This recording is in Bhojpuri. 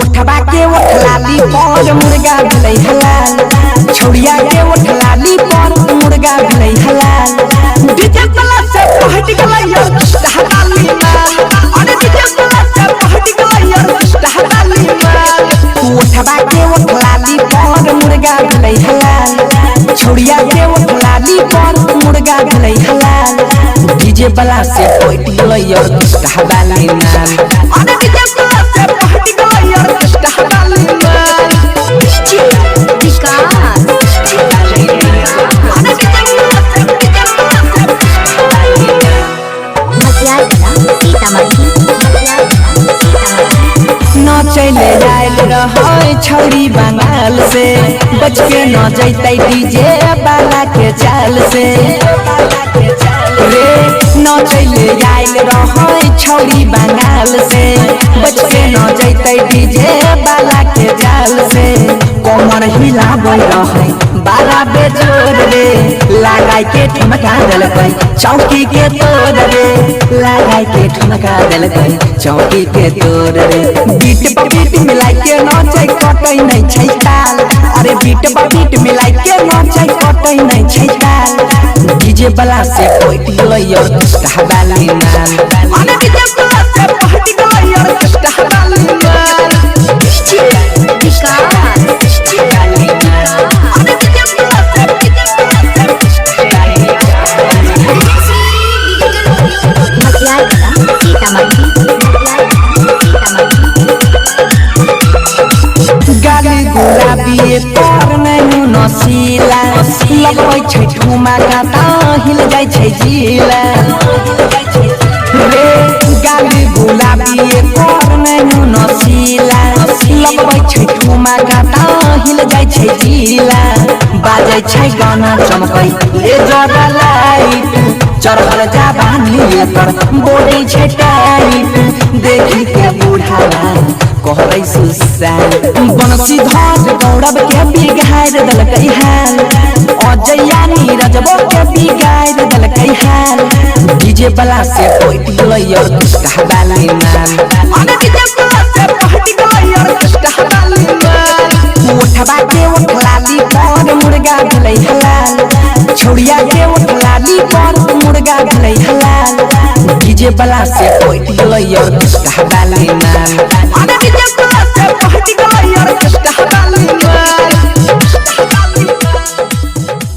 उठबा के उठलाली पर मुर्गा भेलै हलाल छौड़िया के उठलाली पर मुर्गा भेलै हलाल डीजे वाला से पहट गेलै यार हलाली माल अरे डीजे वाला से पहट गेलै यार हलाली माल उठबा के उठलाली पर मुर्गा भेलै हलाल छौड़िया के उठलाली पर मुर्गा भेलै हलाल डीजे वाला से पहट गेलै यार हलाली माल अरे डीजे वाला से पहट गेलै यार हलाली माल चले जायल रहे छौरी बंगाल से बच के न जैते डीजे वाला के चाल से रे न चले जायल रहे छौरी बंगाल से बच के न जैते डीजे वाला के चाल से कमर हिलाबै रहे बारा बेजोर रे लगाई के ठुमका देलकै चौकी के तोड़ रे लगाई के ठुमका देलकै चौकी के तोड़ रे बीट पर बीट मिलाई के नाचै कटै नै छै ताल अरे बीट पर बीट मिलाई के नाचै कटै नै छै ताल डीजे वाला से पहट गेलै यार हलाली माल अरे डीजे वाला से पहट गेलै यार हलाली माल गाली गुलाबी पर नैनु नसीला लगबै छै ठुमा काटा हिल जाइ छै जिला रे गाली गुलाबी पर नैनु नसीला लगबै छै ठुमा काटा हिल जाइ छै जिला बाजै छै गाना चमकै ले जरा लाइट चढ़ल जाबानी पर बॉडी छै टाइट देखी के बूढ़ा कहरै सुसाल बनसी धर गौरव के बिगाड़ देलकै हाल अजया नीरजबो के बिगाड़ देलकै हाल डीजे वाला से पहट गेलै यार हलाली माल अरे डीजे वाला से पहट गेलै यार हलाली माल उठबा के उठलाली पर मुर्गा भेलै हलाल छौड़िया के उठलाली पर मुर्गा भेलै हलाल डीजे वाला से पहट गेलै यार हलाली माल